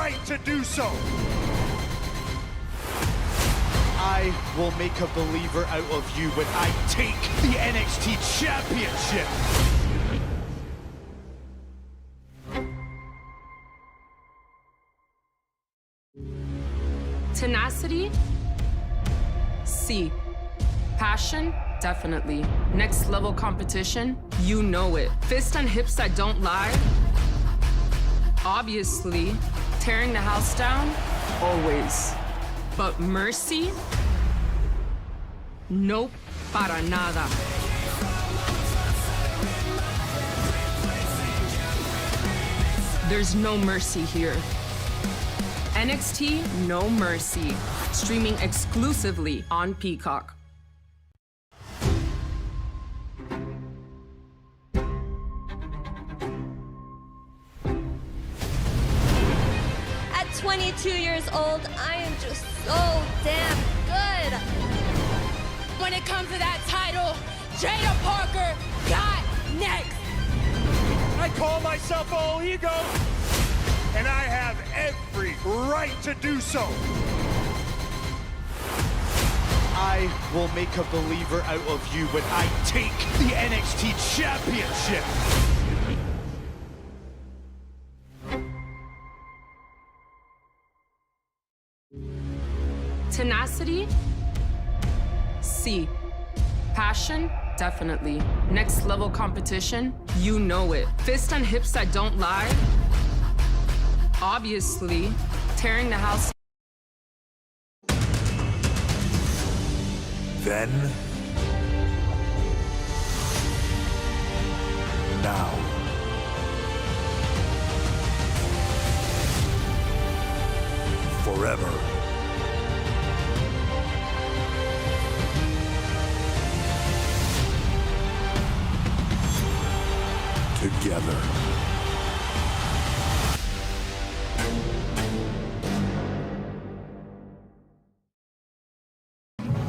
right to do so. I will make a believer out of you when I take the NXT Championship. Tenacity? C. Passion? Definitely. Next level competition? You know it. Fist and hips that don't lie? Obviously. Tearing the house down? Always. But mercy? Nope, para nada. There's no mercy here. NXT No Mercy, streaming exclusively on Peacock. At 22 years old, I am just so damn good. When it comes to that title, Jada Parker got next. I call myself all ego, and I have every right to do so. I will make a believer out of you when I take the NXT Championship. Tenacity? C. Passion? Definitely. Next level competition? You know it. Fist and hips that don't lie? Obviously. Tearing the house. Then. Now. Forever. Together.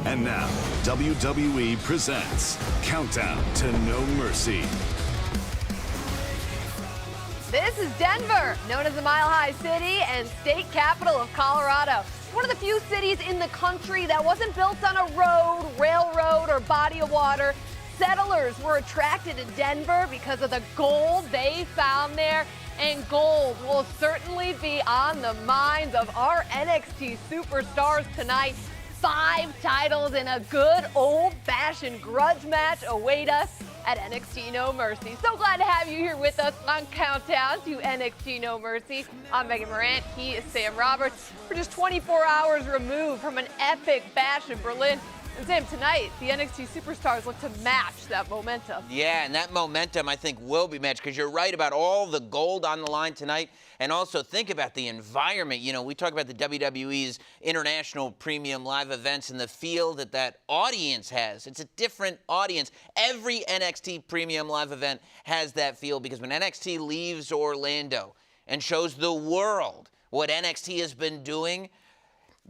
And now, WWE presents Countdown to No Mercy. This is Denver, known as the Mile High City and state capital of Colorado. One of the few cities in the country that wasn't built on a road, railroad, or body of water. Settlers were attracted to Denver because of the gold they found there, and gold will certainly be on the minds of our NXT superstars tonight. 5 titles in a good old-fashioned grudge match await us at NXT No Mercy. So glad to have you here with us on Countdown to NXT No Mercy. I'm Megan Morant. He is Sam Roberts. We're just 24 hours removed from an epic bash in Berlin. And Sam, tonight, the NXT superstars look to match that momentum. Yeah, and that momentum, I think, will be matched, because you're right about all the gold on the line tonight. And also think about the environment. You know, we talk about the WWE's international premium live events and the feel that that audience has. It's a different audience. Every NXT premium live event has that feel, because when NXT leaves Orlando and shows the world what NXT has been doing,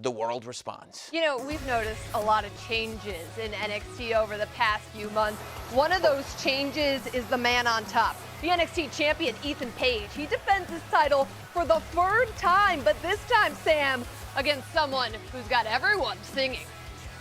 the world responds. You know, we've noticed a lot of changes in NXT over the past few months. One of those changes is the man on top. The NXT champion, Ethan Page. He defends his title for the 3rd time, but this time, Sam, against someone who's got everyone singing.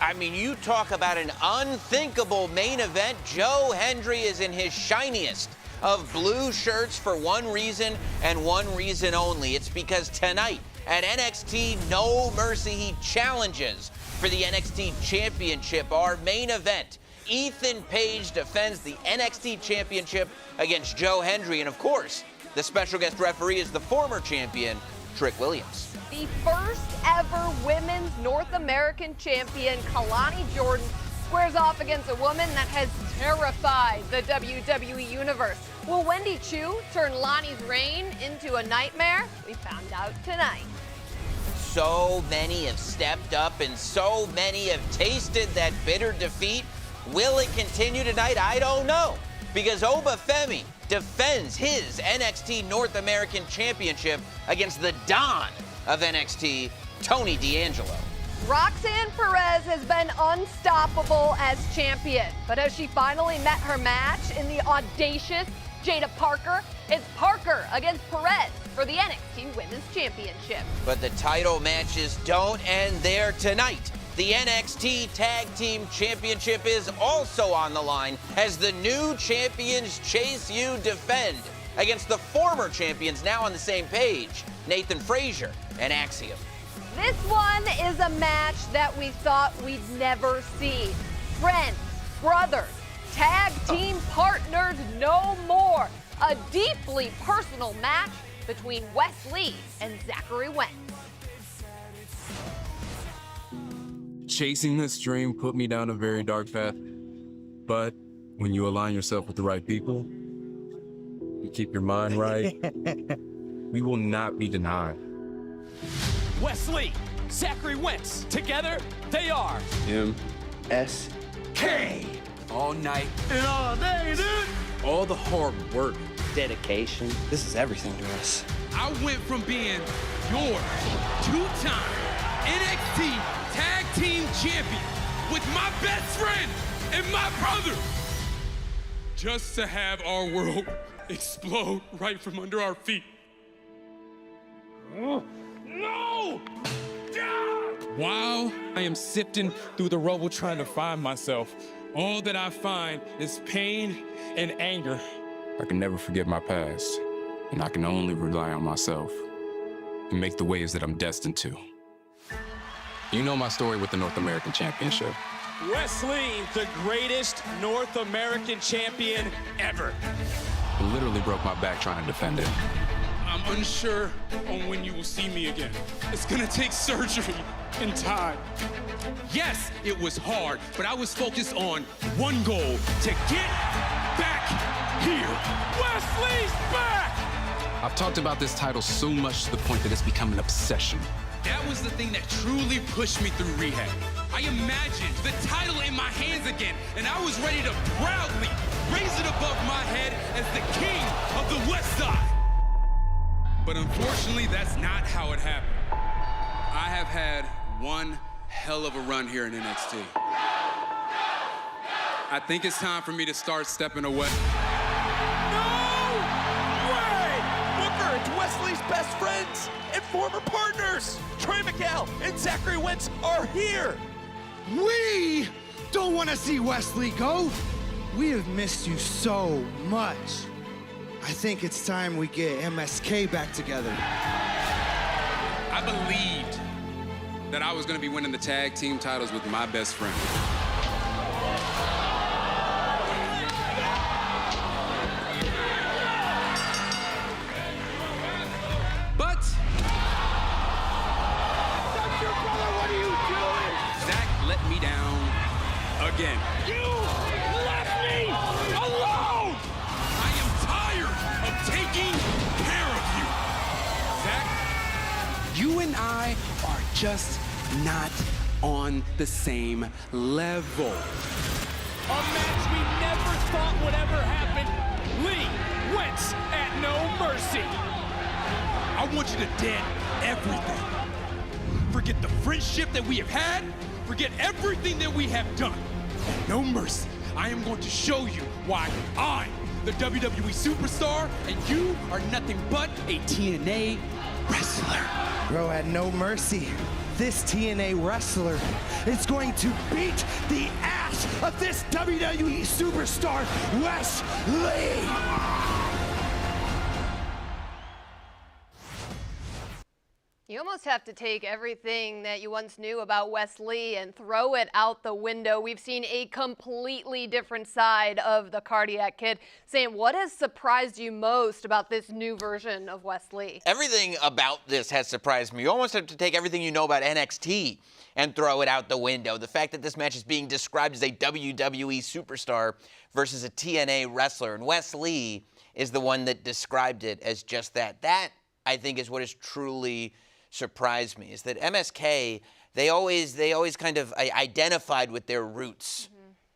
I mean, you talk about an unthinkable main event. Joe Hendry is in his shiniest of blue shirts for one reason and one reason only. It's because tonight, at NXT No Mercy, he challenges for the NXT Championship, our main event. Ethan Page defends the NXT Championship against Joe Hendry. And of course, the special guest referee is the former champion, Trick Williams. The first ever women's North American champion, Kalani Jordan, squares off against a woman that has terrified the WWE Universe. Will Wendy Chu turn Lonnie's reign into a nightmare? We found out tonight. So many have stepped up and so many have tasted that bitter defeat. Will it continue tonight? I don't know, because Obafemi defends his NXT North American Championship against the Don of NXT, Tony D'Angelo. Roxanne Perez has been unstoppable as champion, but has she finally met her match in the audacious Jada Parker? It's Parker against Perez for the NXT Women's Championship. But the title matches don't end there tonight. The NXT Tag Team Championship is also on the line as the new champions Chase U defend against the former champions now on the same page, Nathan Frazier and Axiom. This one is a match that we thought we'd never see. Friends, brothers, tag team partners, no more. A deeply personal match between Wes Lee and Zachary Wentz. Chasing this dream put me down a very dark path. But when you align yourself with the right people, you keep your mind right, we will not be denied. Wes Lee, Zachary Wentz, together they are MSK. all night and all day, dude. All the hard work. Dedication. This is everything to us. I went from being your two-time NXT Tag Team Champion with my best friend and my brother, just to have our world explode right from under our feet. No! While I am sifting through the rubble trying to find myself, all that I find is pain and anger. I can never forget my past, and I can only rely on myself and make the waves that I'm destined to. You know my story with the North American Championship. Wes Lee, the greatest North American champion ever. It literally broke my back trying to defend it. I'm unsure on when you will see me again. It's gonna take surgery and time. Yes, it was hard, but I was focused on one goal, to get back here. Wes Lee's back! I've talked about this title so much to the point that it's become an obsession. That was the thing that truly pushed me through rehab. I imagined the title in my hands again, and I was ready to proudly raise it above my head as the king of the West Side. But unfortunately, that's not how it happened. I have had one hell of a run here in NXT. I think it's time for me to start stepping away. No way! Booker and Wes Lee's best friends and former partners, Trey Miguel and Zachary Wentz, are here. We don't want to see Wes Lee go. We have missed you so much. I think it's time we get MSK back together. I believed that I was going to be winning the tag team titles with my best friend. But That's your brother, what are you doing? Zach let me down again. You left me alone! I am tired of taking care of you. Zach, you and I are just not on the same level. A match we never thought would ever happen. Lee Wentz at No Mercy. I want you to dead everything. Forget the friendship that we have had. Forget everything that we have done. At No Mercy, I am going to show you why I'm the WWE superstar and you are nothing but a TNA wrestler. Bro, at No Mercy, this TNA wrestler is going to beat the ass of this WWE superstar, Wes Lee. You almost have to take everything that you once knew about Wes Lee and throw it out the window. We've seen a completely different side of the Cardiac Kid. Sam, what has surprised you most about this new version of Wes Lee? Everything about this has surprised me. You almost have to take everything you know about NXT and throw it out the window. The fact that this match is being described as a WWE superstar versus a TNA wrestler. And Wes Lee is the one that described it as just that. That, I think, is what has truly surprised me, is that MSK, they always kind of identified with their roots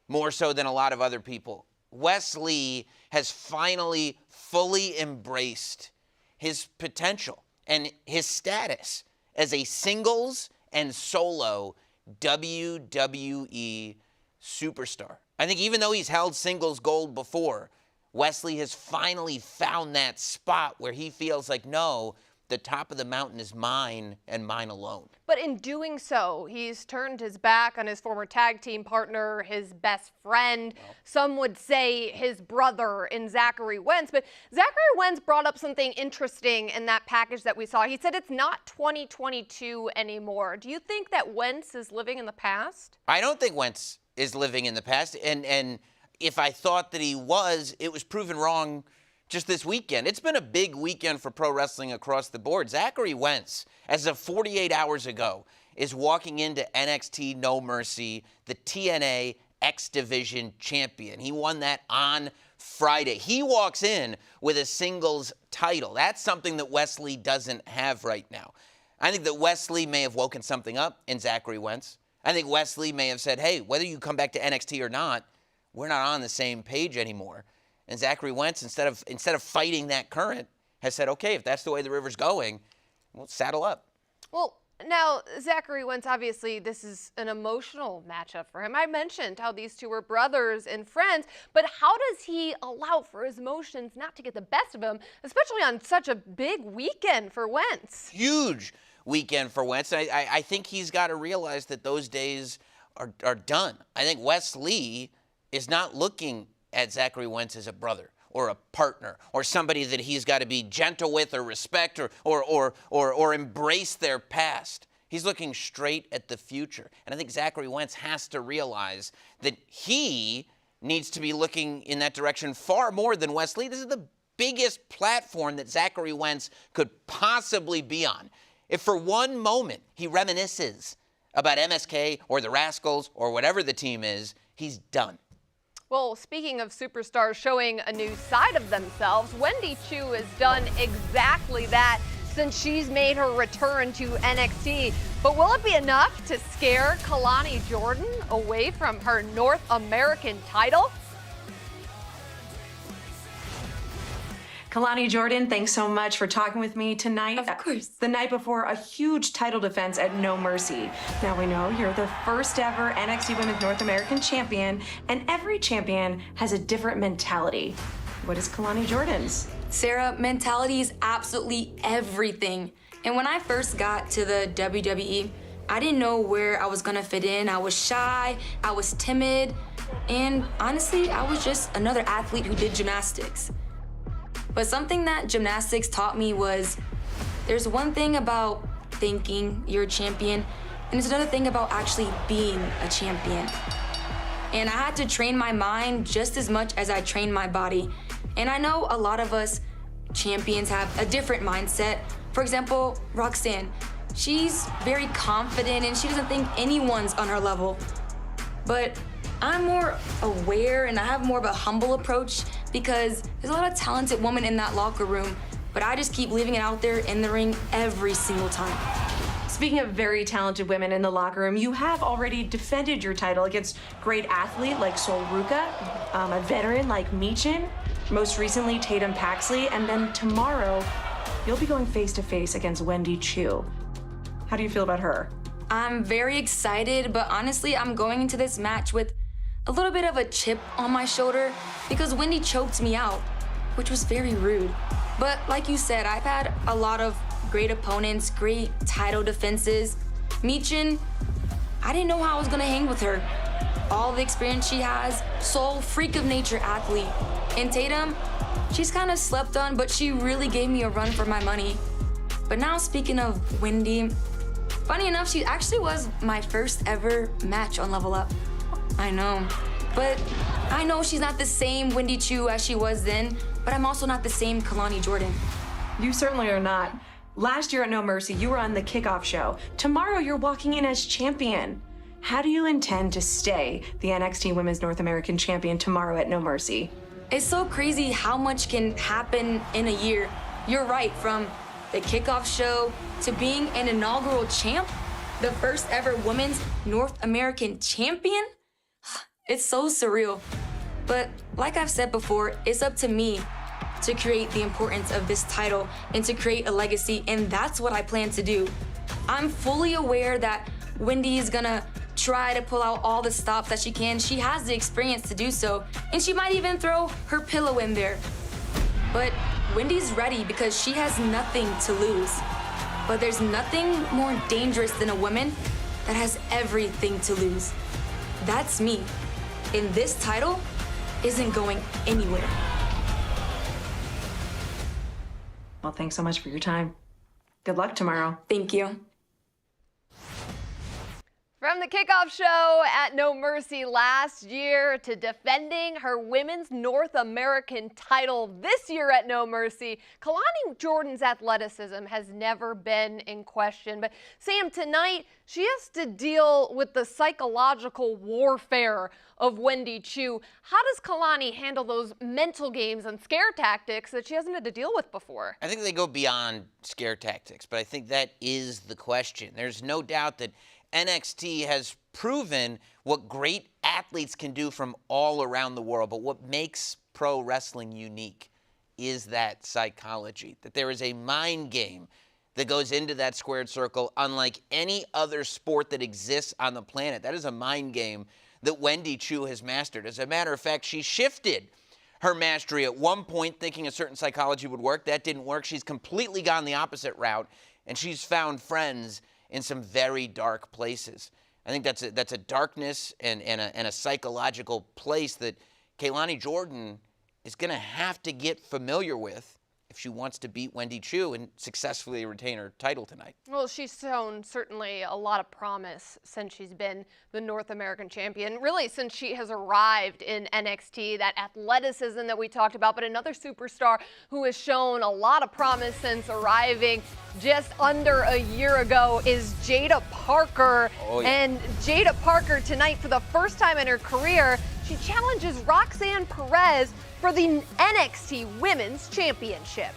more so than a lot of other people. Wes Lee has finally fully embraced his potential and his status as a singles and solo WWE superstar. I think even though he's held singles gold before, Wesley has finally found that spot where he feels like, no, the top of the mountain is mine and mine alone. But in doing so, he's turned his back on his former tag team partner, his best friend. Some would say his brother in Zachary Wentz. But Zachary Wentz brought up something interesting in that package that we saw. He said it's not 2022 anymore. Do you think that Wentz is living in the past? I don't think Wentz is living in the past. And if I thought that he was, it was proven wrong just this weekend. It's been a big weekend for pro wrestling across the board. Zachary Wentz, as of 48 hours ago, is walking into NXT No Mercy, the TNA X Division champion. He won that on Friday. He walks in with a singles title. That's something that Wesley doesn't have right now. I think that Wesley may have woken something up in Zachary Wentz. I think Wesley may have said, hey, whether you come back to NXT or not, we're not on the same page anymore. And Zachary Wentz, instead of fighting that current, has said, okay, if that's the way the river's going, we'll saddle up. Well, now, Zachary Wentz, obviously, this is an emotional matchup for him. I mentioned how these two were brothers and friends, but how does he allow for his emotions not to get the best of him, especially on such a big weekend for Wentz? Huge weekend for Wentz. I think he's got to realize that those days are done. I think Wes Lee is not looking at Zachary Wentz as a brother or a partner or somebody that he's got to be gentle with or respect or embrace their past. He's looking straight at the future. And I think Zachary Wentz has to realize that he needs to be looking in that direction far more than Wes Lee. This is the biggest platform that Zachary Wentz could possibly be on. If for one moment he reminisces about MSK or the Rascals or whatever the team is, he's done. Well, speaking of superstars showing a new side of themselves, Wendy Choo has done exactly that since she's made her return to NXT. But will it be enough to scare Kalani Jordan away from her North American title? Kalani Jordan, thanks so much for talking with me tonight. Of course. The night before a huge title defense at No Mercy. Now we know you're the first ever NXT Women's North American champion, and every champion has a different mentality. What is Kalani Jordan's? Sarah, mentality is absolutely everything. And when I first got to the WWE, I didn't know where I was gonna fit in. I was shy, I was timid, and honestly, I was just another athlete who did gymnastics. But something that gymnastics taught me was there's one thing about thinking you're a champion, and there's another thing about actually being a champion. And I had to train my mind just as much as I trained my body. And I know a lot of us champions have a different mindset. For example, Roxanne, she's very confident and she doesn't think anyone's on her level. But I'm more aware and I have more of a humble approach because there's a lot of talented women in that locker room, but I just keep leaving it out there in the ring every single time. Speaking of very talented women in the locker room, you have already defended your title against great athlete like Sol Ruca, a veteran like Michin, most recently Tatum Paxley, and then tomorrow you'll be going face-to-face against Wendy Choo. How do you feel about her? I'm very excited, but honestly, I'm going into this match with a little bit of a chip on my shoulder because Wendy choked me out, which was very rude. But like you said, I've had a lot of great opponents, great title defenses. Michin, I didn't know how I was gonna hang with her. All the experience she has, Sol, freak of nature athlete. And Tatum, she's kind of slept on, but she really gave me a run for my money. But now speaking of Wendy, funny enough, she actually was my first ever match on Level Up. I know, but I know she's not the same Wendy Choo as she was then, but I'm also not the same Kalani Jordan. You certainly are not. Last year at No Mercy, you were on the kickoff show. Tomorrow, you're walking in as champion. How do you intend to stay the NXT Women's North American champion tomorrow at No Mercy? It's so crazy how much can happen in a year. You're right, from the kickoff show to being an inaugural champ, the first ever women's North American champion. It's so surreal. But like I've said before, it's up to me to create the importance of this title and to create a legacy, and that's what I plan to do. I'm fully aware that Wendy is gonna try to pull out all the stops that she can. She has the experience to do so, and she might even throw her pillow in there. But Wendy's ready because she has nothing to lose. But there's nothing more dangerous than a woman that has everything to lose. That's me. And this title isn't going anywhere. Well, thanks so much for your time. Good luck tomorrow. Thank you. From the kickoff show at No Mercy last year to defending her women's North American title this year at No Mercy, Kalani Jordan's athleticism has never been in question. But Sam, tonight she has to deal with the psychological warfare of Wendy Choo. How does Kalani handle those mental games and scare tactics that she hasn't had to deal with before? I think they go beyond scare tactics, but I think that is the question. There's no doubt that NXT has proven what great athletes can do from all around the world, but what makes pro wrestling unique is that psychology, that there is a mind game that goes into that squared circle unlike any other sport that exists on the planet. That is a mind game that Wendy Choo has mastered. As a matter of fact, she shifted her mastery at one point thinking a certain psychology would work. That didn't work. She's completely gone the opposite route, and she's found friends in some very dark places. I think that's a darkness and a psychological place that Kalani Jordan is going to have to get familiar with if she wants to beat Wendy Choo and successfully retain her title tonight. Well, she's shown certainly a lot of promise since she's been the North American champion, really since she has arrived in NXT, that athleticism that we talked about, but another superstar who has shown a lot of promise since arriving just under a year ago is Jada Parker. Oh, yeah. And Jada Parker tonight, for the first time in her career, she challenges Roxanne Perez for the NXT Women's Championship.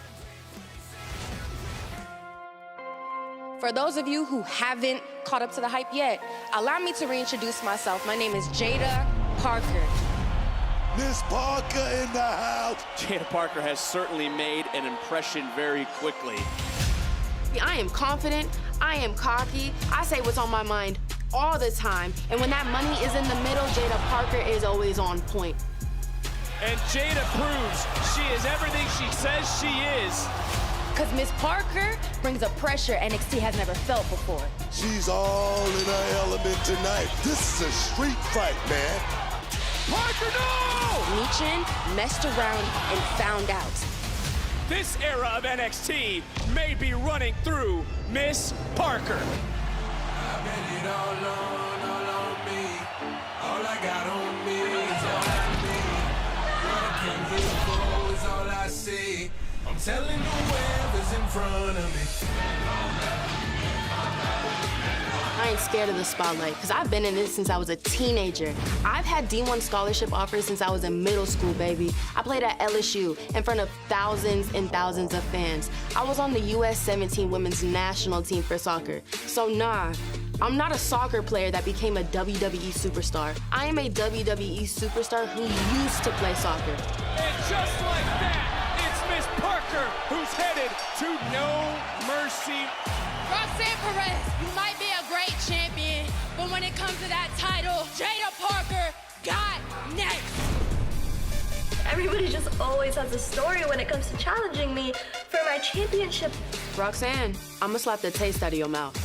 For those of you who haven't caught up to the hype yet, allow me to reintroduce myself. My name is Jada Parker. Miss Parker in the house. Jada Parker has certainly made an impression very quickly. I am confident, I am cocky, I say what's on my mind all the time, and when that money is in the middle, Jada Parker is always on point. And Jada proves she is everything she says she is. Because Miss Parker brings a pressure NXT has never felt before. She's all in her element tonight. This is a street fight, man. Parker, no! Michin messed around and found out. This era of NXT may be running through Miss Parker. I bet it all on me. All I got on me is all I need. What I came here for is all I see. I'm telling whoever's in front of me. I ain't scared of the spotlight, because I've been in this since I was a teenager. I've had D1 scholarship offers since I was in middle school, baby. I played at LSU in front of thousands and thousands of fans. I was on the US 17 women's national team for soccer. So nah, I'm not a soccer player that became a WWE superstar. I am a WWE superstar who used to play soccer. And just like that, it's Miss Parker who's headed to No Mercy. Roxanne Perez, you might be a great champion, but when it comes to that title, Jada Parker got next. Everybody just always has a story when it comes to challenging me for my championship. Roxanne, I'm gonna slap the taste out of your mouth.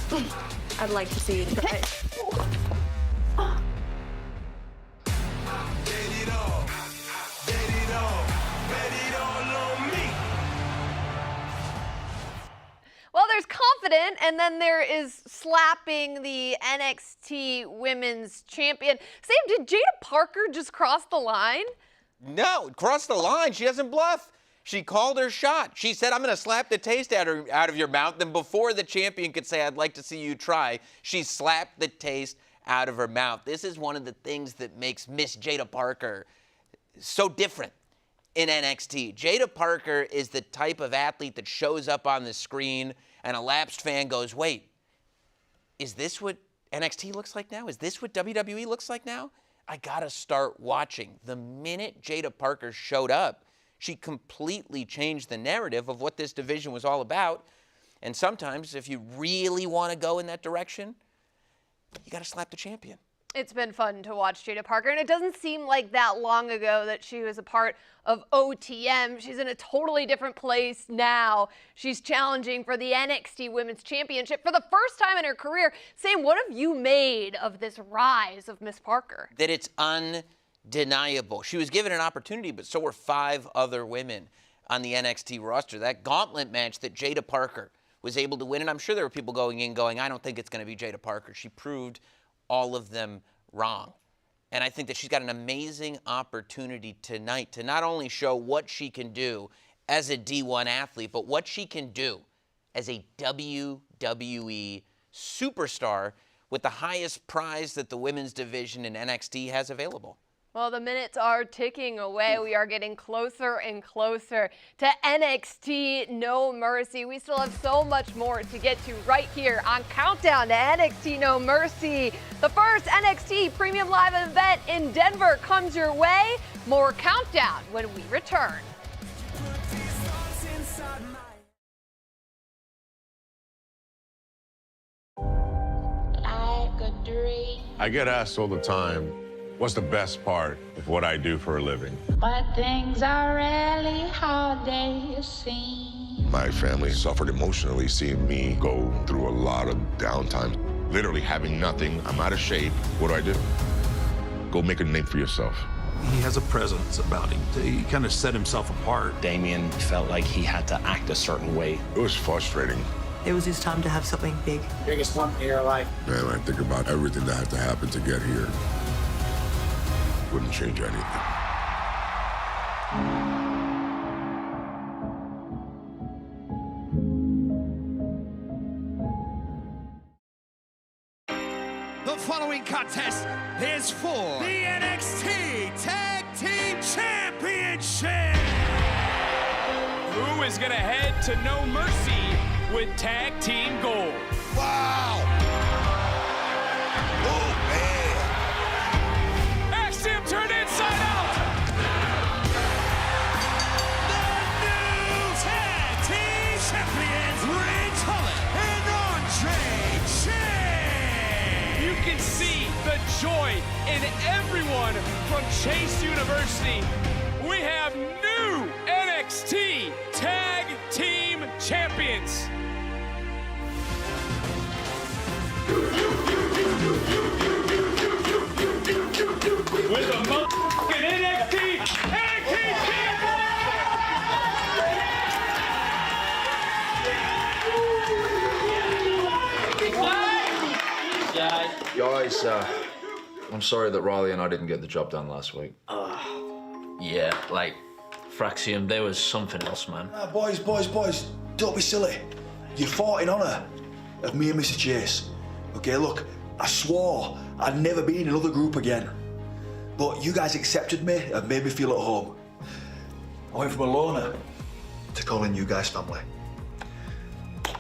I'd like to see you try. Well, there's confident, and then there is slapping the NXT Women's Champion. Sam, did Jada Parker just cross the line? No, cross the line. She doesn't bluff. She called her shot. She said, I'm going to slap the taste out of your mouth. Then before the champion could say, I'd like to see you try, she slapped the taste out of her mouth. This is one of the things that makes Miss Jada Parker so different in NXT. Jada Parker is the type of athlete that shows up on the screen and a lapsed fan goes, wait, is this what NXT looks like now? Is this what WWE looks like now? I gotta start watching. The minute Jada Parker showed up, she completely changed the narrative of what this division was all about. And sometimes, if you really want to go in that direction, you gotta slap the champion. It's been fun to watch Jada Parker, and it doesn't seem like that long ago that she was a part of OTM. She's in a totally different place now. She's challenging for the NXT Women's Championship for the first time in her career. Sam, what have you made of this rise of Miss Parker? That it's undeniable. She was given an opportunity, but so were 5 other women on the NXT roster. That gauntlet match that Jada Parker was able to win, and I'm sure there were people going in going, I don't think it's going to be Jada Parker. She proved all of them wrong. And I think that she's got an amazing opportunity tonight to not only show what she can do as a D1 athlete, but what she can do as a WWE superstar with the highest prize that the women's division in NXT has available. Well, the minutes are ticking away. We are getting closer and closer to NXT No Mercy. We still have so much more to get to right here on Countdown to NXT No Mercy. The first NXT Premium Live event in Denver comes your way. More Countdown when we return. I get asked all the time, what's the best part of what I do for a living? But things are really how they seem. My family suffered emotionally seeing me go through a lot of downtime. Literally having nothing, I'm out of shape. What do? Go make a name for yourself. He has a presence about him. He kind of set himself apart. Damien felt like he had to act a certain way. It was frustrating. It was his time to have something big. Biggest one in your life. Man, I think about everything that had to happen to get here. Wouldn't change anything. The following contest is for the NXT Tag Team Championship. Who is going to head to No Mercy with tag team gold? Wow! Oh, man! Axiom turned inside out! The new Tag Team Champions, Ridge Holland and Andre Chase! You can see the joy in everyone from Chase University. We have new NXT Tag Team Champions. With a motherfucking NXT Tag Team Guys, I'm sorry that Riley and I didn't get the job done last week. Yeah, like, Fraxium, there was something else, man. Boys, don't be silly. You fought in honour of me and Mr. Chase. Okay, look, I swore I'd never be in another group again. But you guys accepted me and made me feel at home. I went from a loner to calling you guys family.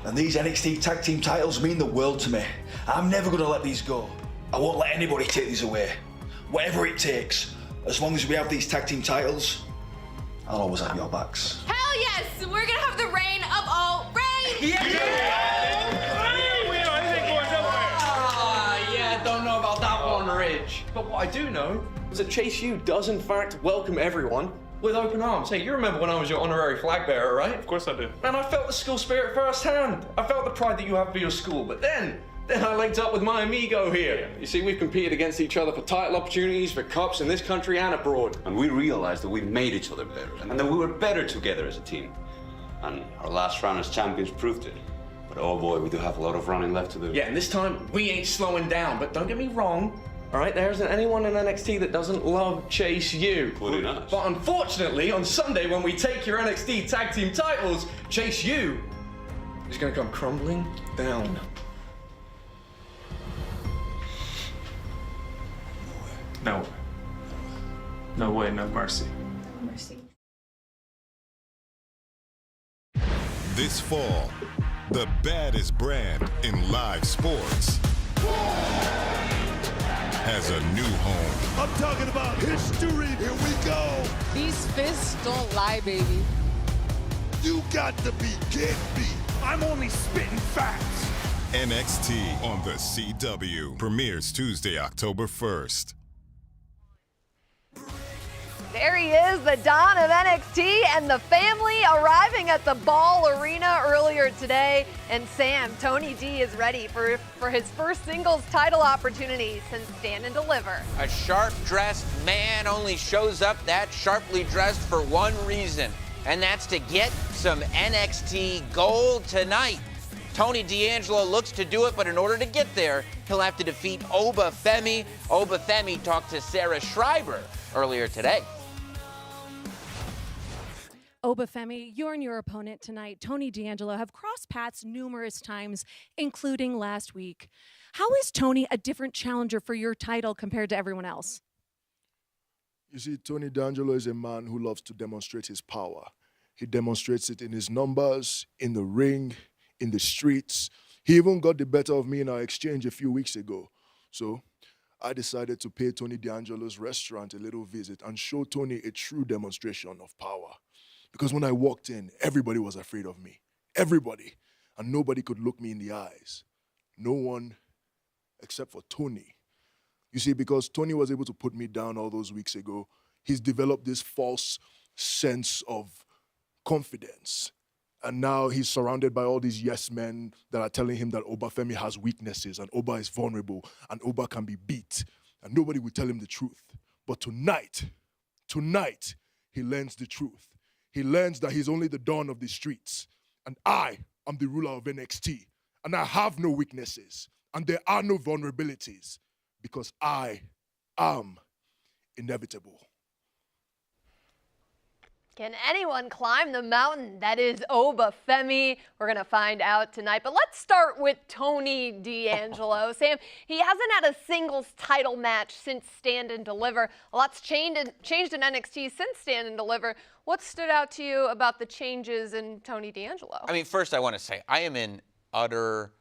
And these NXT Tag Team titles mean the world to me. I'm never gonna let these go. I won't let anybody take these away. Whatever it takes. As long as we have these tag team titles, I'll always have your backs. Hell yes! We're gonna have the reign of all reigns! Yeah, don't know about that one, Ridge. But what I do know is that Chase U does in fact welcome everyone with open arms. Hey, you remember when I was your honorary flag bearer, right? Of course I do. And I felt the school spirit firsthand. I felt the pride that you have for your school. But then I linked up with my amigo here. You see, we've competed against each other for title opportunities, for cups in this country and abroad. And we realized that we made each other better, and that we were better together as a team. And our last round as champions proved it. But oh boy, we do have a lot of running left to do. Yeah, and this time, we ain't slowing down. But don't get me wrong, all right? There isn't anyone in NXT that doesn't love Chase U. Including us. But unfortunately, on Sunday, when we take your NXT Tag Team titles, Chase U is gonna come crumbling down. No. No way, no mercy. No mercy. This fall, the baddest brand in live sports has a new home. I'm talking about history. Here we go. These fists don't lie, baby. You got to be kidding me. I'm only spitting facts. NXT on the CW. Premieres Tuesday, October 1st. There he is, the Don of NXT, and the family arriving at the Ball Arena earlier today. And Sam, Tony D is ready for his first singles title opportunity since Stand and Deliver. A sharp-dressed man only shows up that sharply dressed for one reason, and that's to get some NXT gold tonight. Tony D'Angelo looks to do it, but in order to get there, he'll have to defeat Oba Femi. Oba Femi talked to Sarah Schreiber earlier today. Oba Femi, you and your opponent tonight, Tony D'Angelo, have crossed paths numerous times, including last week. How is Tony a different challenger for your title compared to everyone else? You see, Tony D'Angelo is a man who loves to demonstrate his power. He demonstrates it in his numbers, in the ring, in the streets. He even got the better of me in our exchange a few weeks ago. So I decided to pay Tony D'Angelo's restaurant a little visit and show Tony a true demonstration of power. Because when I walked in, everybody was afraid of me. Everybody. And nobody could look me in the eyes. No one except for Tony. You see, because Tony was able to put me down all those weeks ago, he's developed this false sense of confidence. And now he's surrounded by all these yes men that are telling him that Oba Femi has weaknesses and Oba is vulnerable and Oba can be beat. And nobody will tell him the truth. But tonight, he learns the truth. He learns that he's only the Don of the streets. And I am the ruler of NXT. And I have no weaknesses. And there are no vulnerabilities. Because I am inevitable. Can anyone climb the mountain that is Oba Femi? We're going to find out tonight. But let's start with Tony D'Angelo. Sam, he hasn't had a singles title match since Stand and Deliver. A lot's changed in NXT since Stand and Deliver. What stood out to you about the changes in Tony D'Angelo? I mean, first I want to say, I am in utter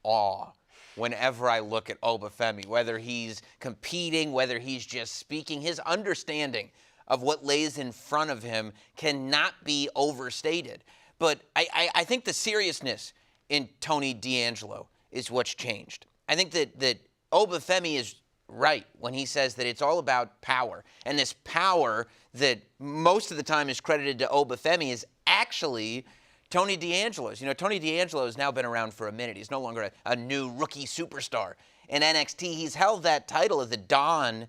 awe whenever I look at Oba Femi, whether he's competing, whether he's just speaking. His understanding of what lays in front of him cannot be overstated. But I think the seriousness in Tony D'Angelo is what's changed. I think that Oba Femi is right when he says that it's all about power. And this power that most of the time is credited to Oba Femi is actually Tony D'Angelo's. You know, Tony D'Angelo has now been around for a minute. He's no longer a new rookie superstar. In NXT, he's held that title of the Don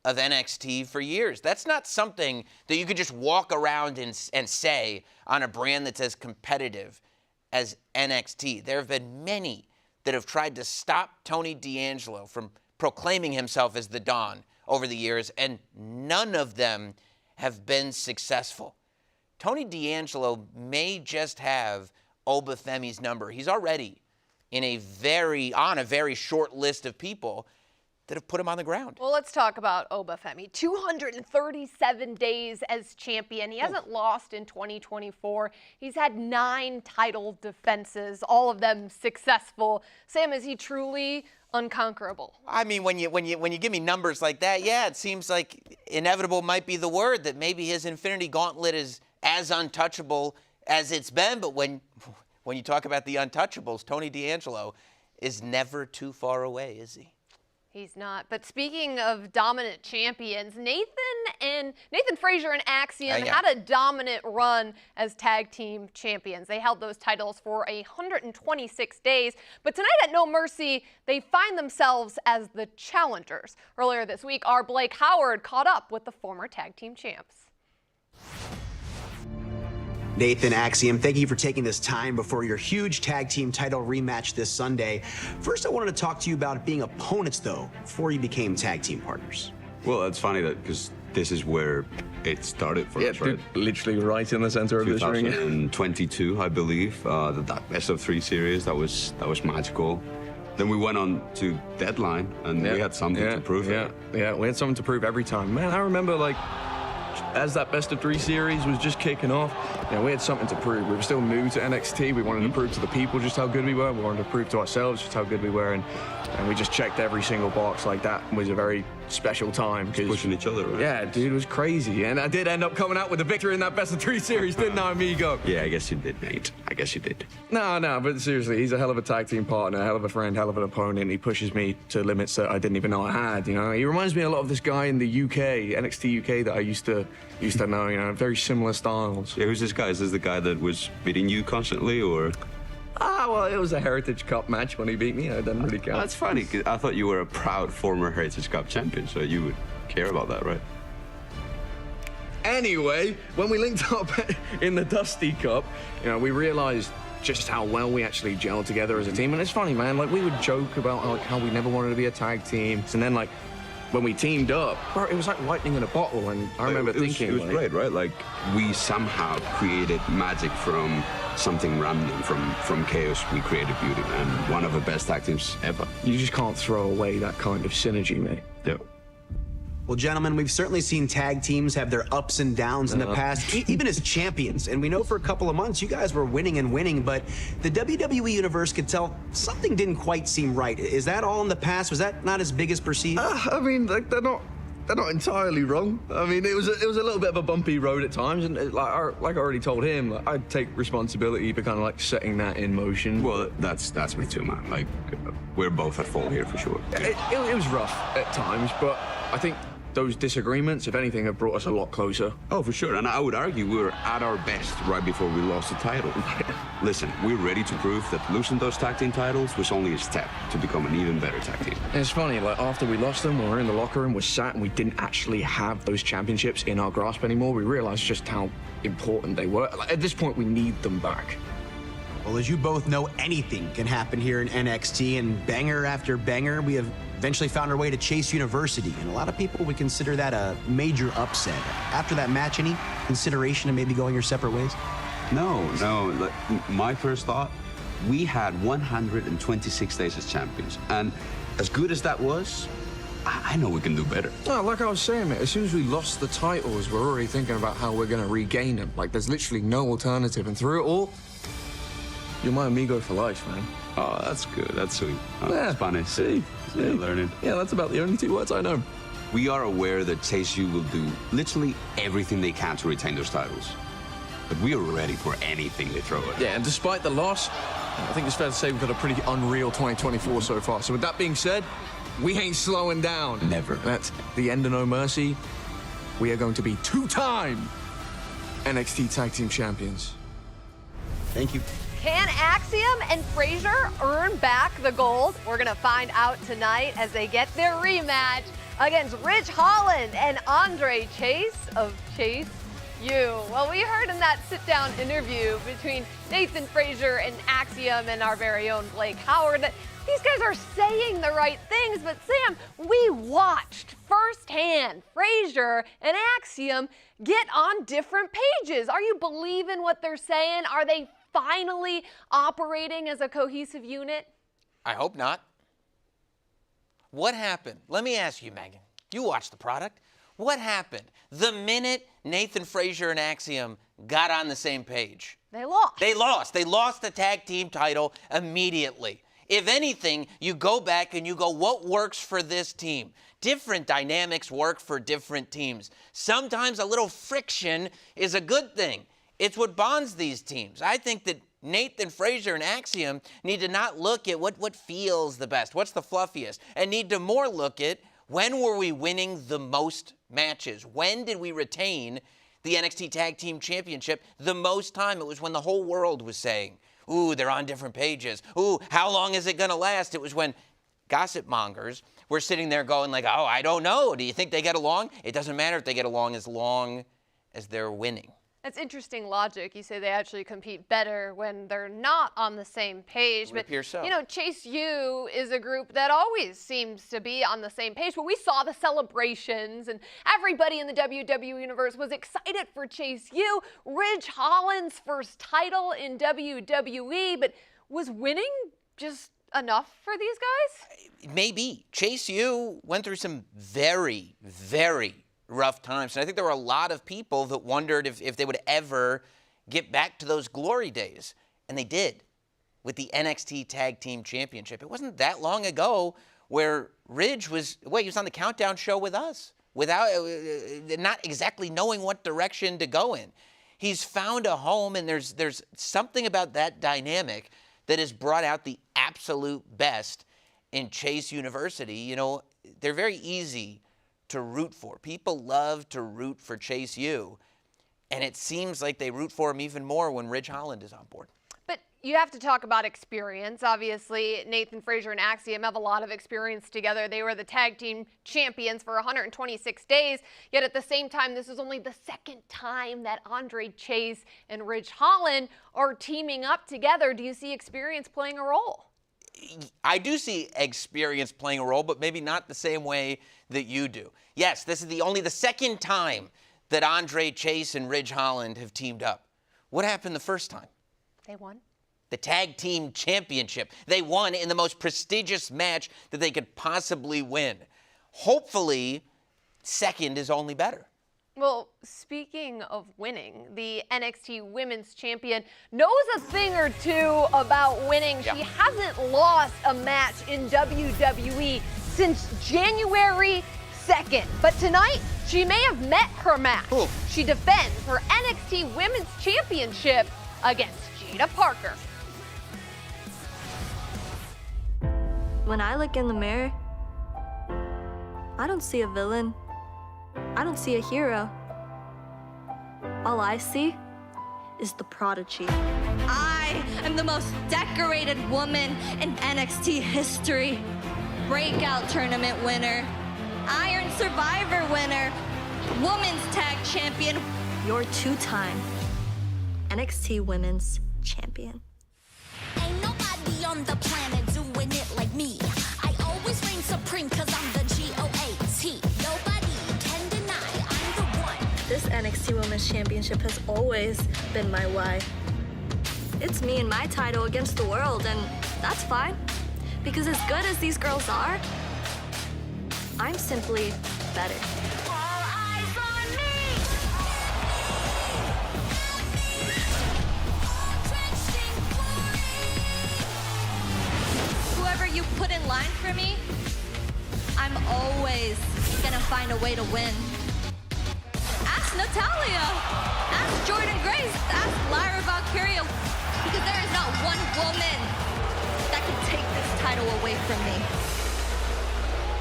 of NXT for years. That's not something that you could just walk around and say on a brand that's as competitive as NXT. There have been many that have tried to stop Tony D'Angelo from proclaiming himself as the Don over the years, and none of them have been successful. Tony D'Angelo may just have Oba Femi's number. He's already on a very short list of people that have put him on the ground. Well, let's talk about Oba Femi. 237 days as champion. He hasn't lost in 2024. He's had 9 title defenses, all of them successful. Sam, is he truly unconquerable? I mean, when you give me numbers like that, yeah, it seems like inevitable might be the word, that maybe his Infinity Gauntlet is as untouchable as it's been. But when you talk about the untouchables, Tony D'Angelo is never too far away, is he? He's not. But speaking of dominant champions, Nathan Frazier and Axiom had a dominant run as tag team champions. They held those titles for 126 days. But tonight at No Mercy, they find themselves as the challengers. Earlier this week, our Blake Howard caught up with the former tag team champs. Nathan, Axiom, thank you for taking this time before your huge tag team title rematch this Sunday. First, I wanted to talk to you about being opponents, though, before you became tag team partners. Well, it's funny that because this is where it started for us, right? Literally right in the center of this ring. 2022, I believe, that best of 3 series, that was magical. Then we went on to Deadline, and we had something to prove. Yeah, we had something to prove every time. Man, I remember, like, as that best of 3 series was just kicking off, we had something to prove. We were still new to NXT. We wanted to prove to the people just how good we were. We wanted to prove to ourselves just how good we were, and we just checked every single box. Like, that was a very special time. Pushing each other, right? Yeah, dude, it was crazy. And I did end up coming out with the victory in that best-of-3 series, didn't I, amigo? Yeah, I guess you did, Nate. I guess you did. No, but seriously, he's a hell of a tag team partner, a hell of a friend, hell of an opponent. He pushes me to limits that I didn't even know I had, you know? He reminds me a lot of this guy in the UK, NXT UK, that I used to know, you know, very similar styles. Yeah, who's this guy? Is this the guy that was beating you constantly, or...? Well, it was a Heritage Cup match when he beat me. I didn't really care. That's funny, 'cause I thought you were a proud former Heritage Cup champion, so you would care about that, right? Anyway, when we linked up in the Dusty Cup, you know, we realized just how well we actually gelled together as a team. And it's funny, man, like, we would joke about like how we never wanted to be a tag team. And then, like, when we teamed up, it was like lightning in a bottle. And I remember thinking... It was great, right? Like, we somehow created magic from something random, from chaos. We created beauty, and one of the best tag teams ever. You just can't throw away that kind of synergy, mate. Yep. Well, gentlemen, we've certainly seen tag teams have their ups and downs in the past, even as champions. And we know for a couple of months you guys were winning and winning, but the WWE Universe could tell something didn't quite seem right. Is that all in the past? Was that not as big as perceived? I mean, like, they're not entirely wrong. I mean, it was a little bit of a bumpy road at times, and like I already told him, I'd take responsibility for kind of like setting that in motion. Well, that's me too, man. Like, we're both at fault here for sure. It was rough at times, but I think those disagreements, if anything, have brought us a lot closer. Oh, for sure. And I would argue we were at our best right before we lost the title. Listen, we're ready to prove that losing those tag team titles was only a step to become an even better tag team. And it's funny, like, after we lost them, we were in the locker room, we sat, and we didn't actually have those championships in our grasp anymore. We realized just how important they were. Like, at this point, we need them back. Well, as you both know, anything can happen here in NXT, and banger after banger, we have eventually found our way to Chase University, and a lot of people would consider that a major upset. After that match, any consideration of maybe going your separate ways? No. My first thought, we had 126 days as champions, and as good as that was, I know we can do better. No, like I was saying, mate, as soon as we lost the titles, we're already thinking about how we're going to regain them. Like, there's literally no alternative, and through it all, you're my amigo for life, man. Oh, that's good. That's sweet. Oh, yeah. Spanish. See? Yeah, learning. Yeah, that's about the only 2 words I know. We are aware that Chase U will do literally everything they can to retain those titles. But we are ready for anything they throw at us. Yeah, and despite the loss, I think it's fair to say we've got a pretty unreal 2024 so far. So with that being said, we ain't slowing down. Never. At the end of No Mercy, we are going to be 2-time NXT Tag Team Champions. Thank you. Can Axiom and Frazier earn back the gold? We're going to find out tonight as they get their rematch against Ridge Holland and Andre Chase of Chase U. Well, we heard in that sit-down interview between Nathan Frazier and Axiom and our very own Blake Howard that these guys are saying the right things, but Sam, we watched firsthand Frazier and Axiom get on different pages. Are you believing what they're saying? Are they finally operating as a cohesive unit? I hope not. What happened? Let me ask you, Megan. You watched the product. What happened the minute Nathan Frazier and Axiom got on the same page? They lost. They lost. They lost the tag team title immediately. If anything, you go back and you go, what works for this team? Different dynamics work for different teams. Sometimes a little friction is a good thing. It's what bonds these teams. I think that Nathan Frazier and Axiom need to not look at what feels the best, what's the fluffiest, and need to more look at when were we winning the most matches? When did we retain the NXT Tag Team Championship the most time? It was when the whole world was saying, ooh, they're on different pages. Ooh, how long is it going to last? It was when gossip mongers were sitting there going like, oh, I don't know. Do you think they get along? It doesn't matter if they get along as they're winning. That's interesting logic. You say they actually compete better when they're not on the same page. But, you know, Chase U is a group that always seems to be on the same page. But we saw the celebrations, and everybody in the WWE Universe was excited for Chase U. Ridge Holland's first title in WWE. But was winning just enough for these guys? Maybe. Chase U went through some very, very rough times. And I think there were a lot of people that wondered if they would ever get back to those glory days. And they did with the NXT Tag Team Championship. It wasn't that long ago where Ridge was he was on the Countdown show with us without not exactly knowing what direction to go in. He's found a home, and there's something about that dynamic that has brought out the absolute best in Chase University. You know, they're very easy to root for. People love to root for Chase U, and it seems like they root for him even more when Ridge Holland is on board. But you have to talk about experience. Obviously, Nathan Frazier and Axiom have a lot of experience together. They were the tag team champions for 126 days. Yet at the same time, this is only the second time that Andre Chase and Ridge Holland are teaming up together. Do you see experience playing a role? I do see experience playing a role, but maybe not the same way that you do. Yes, this is only the second time that Andre Chase and Ridge Holland have teamed up. What happened the first time? They won. The tag team championship. They won in the most prestigious match that they could possibly win. Hopefully, second is only better. Well, speaking of winning, the NXT Women's Champion knows a thing or two about winning. Yeah. She hasn't lost a match in WWE since January 2nd. But tonight, she may have met her match. Ooh. She defends her NXT Women's Championship against Jada Parker. When I look in the mirror, I don't see a villain. I don't see a hero. All I see is the prodigy. I am the most decorated woman in NXT history. Breakout tournament winner, Iron Survivor winner, Women's Tag Champion. You're two-time NXT Women's Champion. Ain't nobody on the planet doing it like me. I always reign supreme cause I'm the GOAT. Nobody can deny I'm the one. This NXT Women's Championship has always been my why. It's me and my title against the world, and that's fine. Because as good as these girls are, I'm simply better. Whoever you put in line for me, I'm always gonna find a way to win. Ask Natalya, ask Jordan Grace, ask Lyra Valkyria, because there is not one woman that can take this title away from me.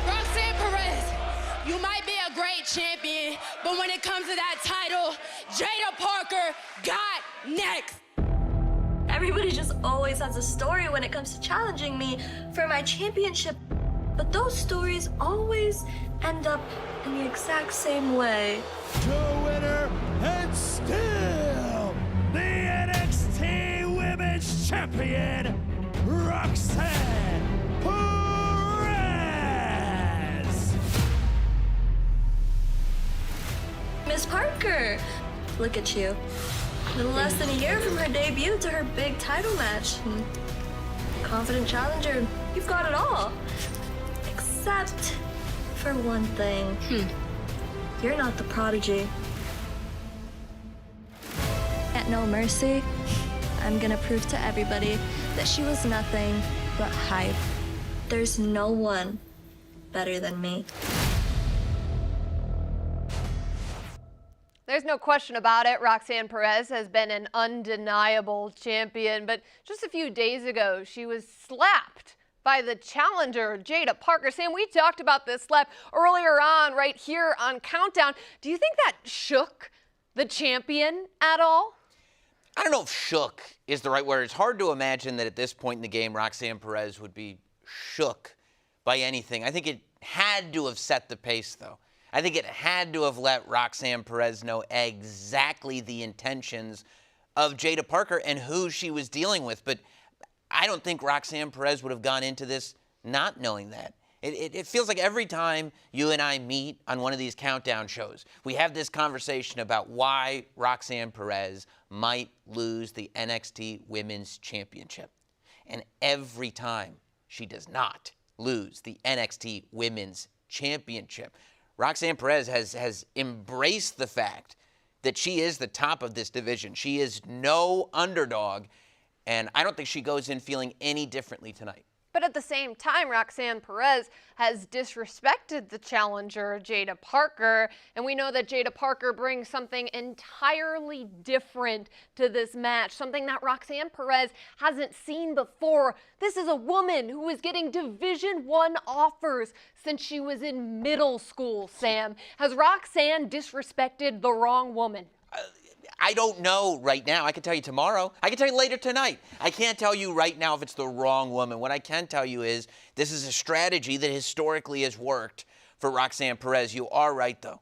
Roxanne Perez, you might be a great champion, but when it comes to that title, Jada Parker got next. Everybody just always has a story when it comes to challenging me for my championship. But those stories always end up in the exact same way. The winner and still the NXT Women's Champion, Roxanne Perez. Miss Parker, look at you. A little less than a year from her debut to her big title match. Confident challenger, you've got it all. Except for one thing. You're not the prodigy. At No Mercy, I'm gonna prove to everybody that she was nothing but hype. There's no one better than me. There's no question about it. Roxanne Perez has been an undeniable champion, but just a few days ago, she was slapped by the challenger, Jada Parker. Sam, we talked about this slap earlier on right here on Countdown. Do you think that shook the champion at all? I don't know if shook is the right word. It's hard to imagine that at this point in the game, Roxanne Perez would be shook by anything. I think it had to have set the pace, though. I think it had to have let Roxanne Perez know exactly the intentions of Jada Parker and who she was dealing with. But I don't think Roxanne Perez would have gone into this not knowing that. It feels like every time you and I meet on one of these Countdown shows, we have this conversation about why Roxanne Perez might lose the NXT Women's Championship. And every time she does not lose the NXT Women's Championship, Roxanne Perez has embraced the fact that she is the top of this division. She is no underdog, and I don't think she goes in feeling any differently tonight. But at the same time, Roxanne Perez has disrespected the challenger, Jada Parker. And we know that Jada Parker brings something entirely different to this match, something that Roxanne Perez hasn't seen before. This is a woman who is getting Division I offers since she was in middle school, Sam. Has Roxanne disrespected the wrong woman? I don't know right now. I can tell you tomorrow. I can tell you later tonight. I can't tell you right now if it's the wrong woman. What I can tell you is this is a strategy that historically has worked for Roxanne Perez. You are right, though.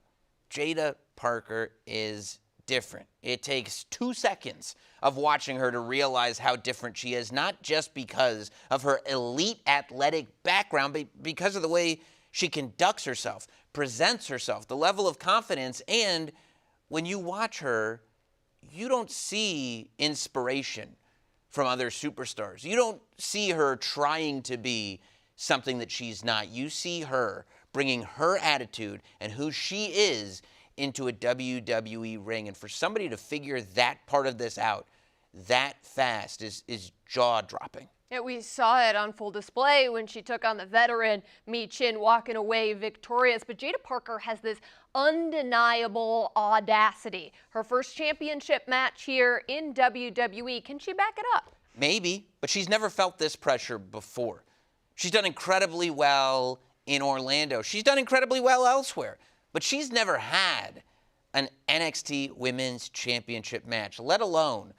Jada Parker is different. It takes 2 seconds of watching her to realize how different she is, not just because of her elite athletic background, but because of the way she conducts herself, presents herself, the level of confidence, and when you watch her, you don't see inspiration from other superstars. You don't see her trying to be something that she's not. You see her bringing her attitude and who she is into a WWE ring. And for somebody to figure that part of this out that fast is jaw-dropping. Yeah, we saw it on full display when she took on the veteran Mi Chin, walking away victorious. But Jada Parker has this undeniable audacity. Her first championship match here in WWE. Can she back it up? Maybe, but she's never felt this pressure before. She's done incredibly well in Orlando. She's done incredibly well elsewhere. But she's never had an NXT Women's Championship match, let alone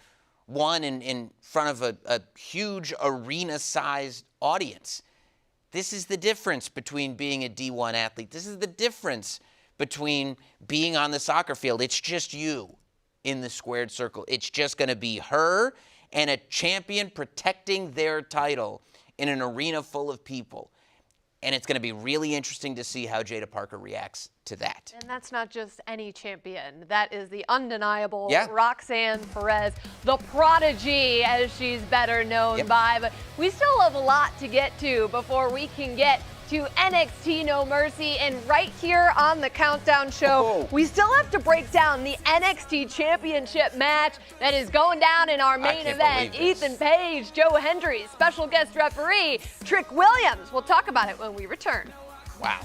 one in front of a huge arena-sized audience. This is the difference between being a D1 athlete. This is the difference between being on the soccer field. It's just you in the squared circle. It's just going to be her and a champion protecting their title in an arena full of people. And it's going to be really interesting to see how Jada Parker reacts to that. And that's not just any champion. That is the undeniable Roxanne Perez, the prodigy, as she's better known by. But we still have a lot to get to before we can get to NXT No Mercy. And right here on the Countdown Show, we still have to break down the NXT Championship match that is going down in our main event. Ethan Page, Joe Hendry, special guest referee, Trick Williams. We'll talk about it when we return. Wow.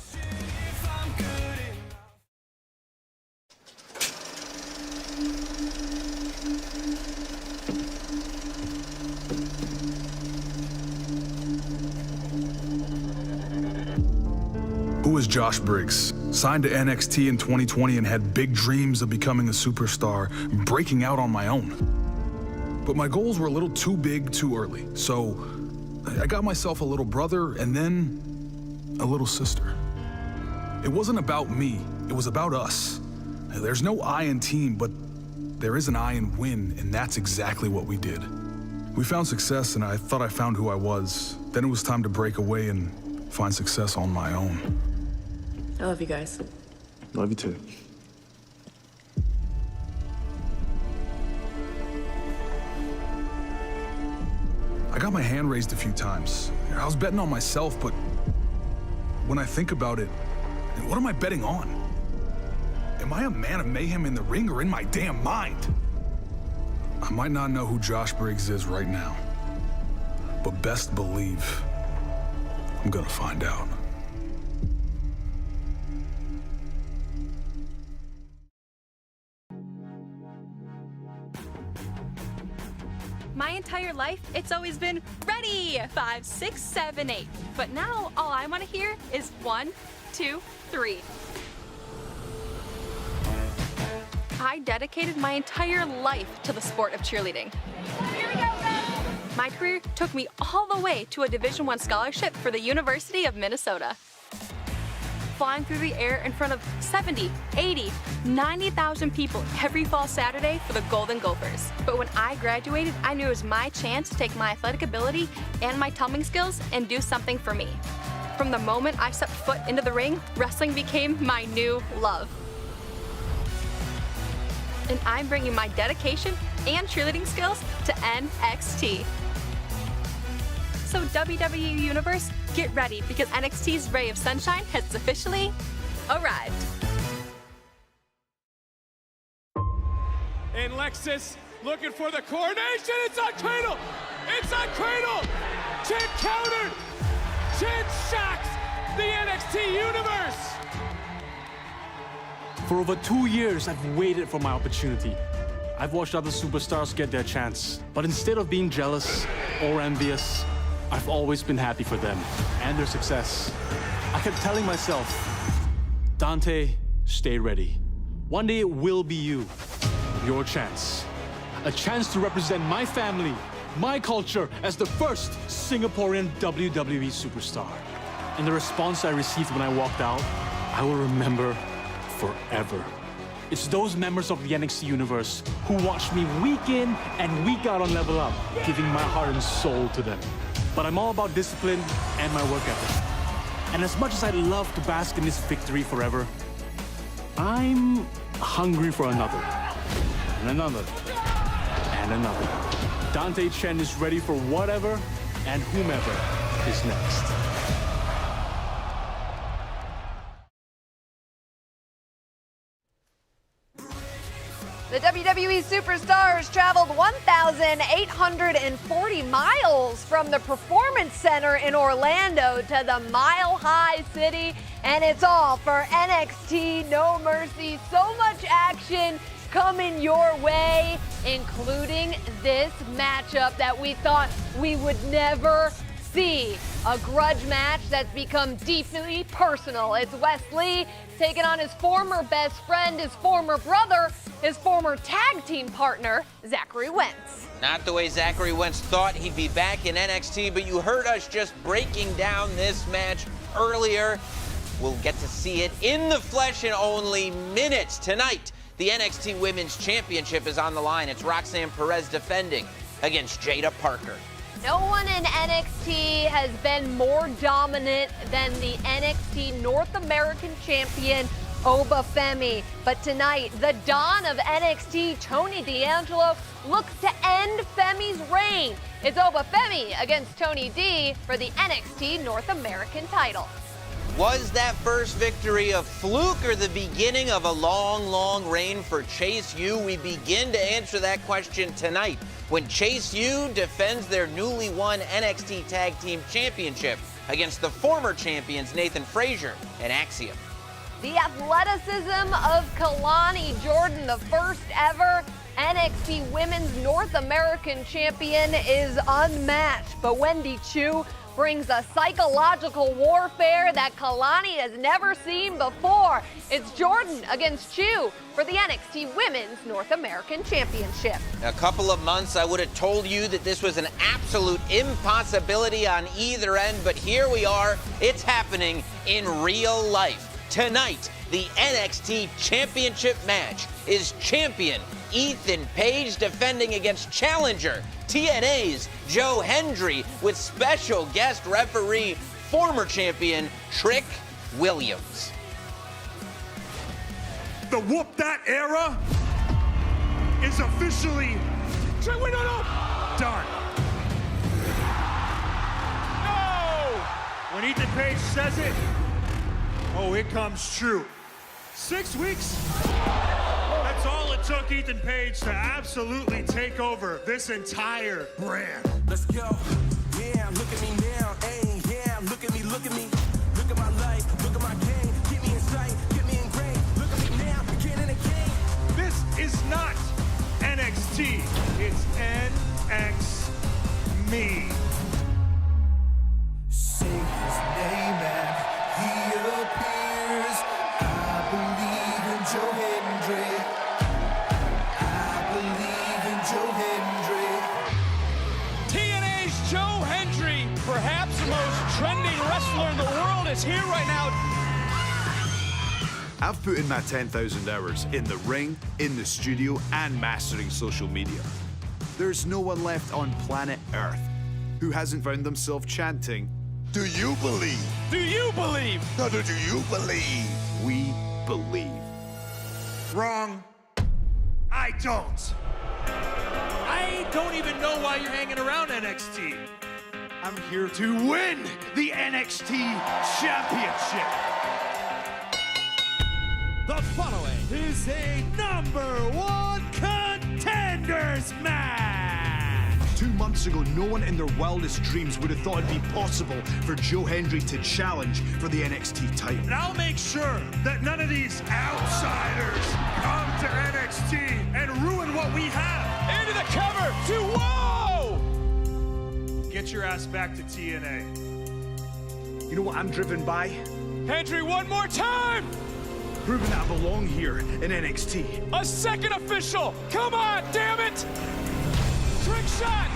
Who is Josh Briggs? Signed to NXT in 2020 and had big dreams of becoming a superstar, breaking out on my own. But my goals were a little too big too early, so I got myself a little brother and then a little sister. It wasn't about me, it was about us. There's no I in team, but there is an I in win, and that's exactly what we did. We found success, and I thought I found who I was. Then it was time to break away and find success on my own. I love you guys. Love you too. I got my hand raised a few times. I was betting on myself, but when I think about it, what am I betting on? Am I a man of mayhem in the ring or in my damn mind? I might not know who Josh Briggs is right now, but best believe I'm gonna find out. My entire life, it's always been ready, 5, 6, 7, 8. But now all I want to hear is 1, 2, 3. I dedicated my entire life to the sport of cheerleading. Here we go, guys. My career took me all the way to a Division I scholarship for the University of Minnesota. Flying through the air in front of 70, 80, 90,000 people every fall Saturday for the Golden Gophers. But when I graduated, I knew it was my chance to take my athletic ability and my tumbling skills and do something for me. From the moment I stepped foot into the ring, wrestling became my new love. And I'm bringing my dedication and cheerleading skills to NXT. So WWE Universe, get ready because NXT's Ray of Sunshine has officially arrived. And Lexus looking for the coronation. It's on Cradle. It's on Cradle. Chip countered. Jen shocks the NXT Universe! For over 2 years, I've waited for my opportunity. I've watched other superstars get their chance. But instead of being jealous or envious, I've always been happy for them and their success. I kept telling myself, Dante, stay ready. One day it will be you, your chance. A chance to represent my family, my culture as the first Singaporean WWE superstar. And the response I received when I walked out, I will remember forever. It's those members of the NXT universe who watch me week in and week out on Level Up, giving my heart and soul to them. But I'm all about discipline and my work ethic. And as much as I'd love to bask in this victory forever, I'm hungry for another, and another, and another. Dante Chen is ready for whatever and whomever is next. The WWE Superstars traveled 1,840 miles from the Performance Center in Orlando to the Mile High City, and it's all for NXT No Mercy. So much action coming your way, including this matchup that we thought we would never see. A grudge match that's become deeply personal. It's Wes Lee taking on his former best friend, his former brother, his former tag team partner, Zachary Wentz. Not the way Zachary Wentz thought he'd be back in NXT, but you heard us just breaking down this match earlier. We'll get to see it in the flesh in only minutes. Tonight, the NXT Women's Championship is on the line. It's Roxanne Perez defending against Jada Parker. No one in NXT has been more dominant than the NXT North American champion, Oba Femi. But tonight, the Dawn of NXT, Tony D'Angelo, looks to end Femi's reign. It's Oba Femi against Tony D for the NXT North American title. Was that first victory a fluke or the beginning of a long, long reign for Chase U? We begin to answer that question tonight when Chase U defends their newly won NXT Tag Team Championship against the former champions Nathan Frazier and Axiom. The athleticism of Kalani Jordan, the first ever NXT Women's North American champion, is unmatched. But Wendy Chu brings a psychological warfare that Kalani has never seen before. It's Jordan against Chu for the NXT Women's North American Championship. A couple of months, I would have told you that this was an absolute impossibility on either end, but here we are. It's happening in real life. Tonight, the NXT Championship match is champion Ethan Page defending against challenger TNA's Joe Hendry with special guest referee, former champion Trick Williams. The Whoop That era is officially done. No! When Ethan Page says it, oh, it comes true. 6 weeks? That's all it took Ethan Page to absolutely take over this entire brand. Let's go. Yeah, look at me now. Hey, yeah, look at me, look at me. Look at my life, look at my game. Keep me in sight, get me ingrained. Look at me now, again and again. This is not NXT. It's NXT. Say his name and he appears. I believe in Joe Hendry. I believe in Joe Hendry. TNA's Joe Hendry, perhaps the most trending wrestler in the world, is here right now. I've put in my 10,000 hours in the ring, in the studio, and mastering social media. There's no one left on planet Earth who hasn't found themselves chanting, Do you believe? Do you believe? No, do you believe? We believe. Wrong. I don't. I don't even know why you're hanging around NXT. I'm here to win the NXT Championship. The following Is a #1 contenders match. 2 months ago, no one in their wildest dreams would have thought it'd be possible for Joe Hendry to challenge for the NXT title. And I'll make sure that none of these outsiders come to NXT and ruin what we have. Into the cover, whoa! Get your ass back to TNA. You know what I'm driven by? Hendry, one more time! Proving that I belong here in NXT. A second official! Come on, damn it! Trick shot!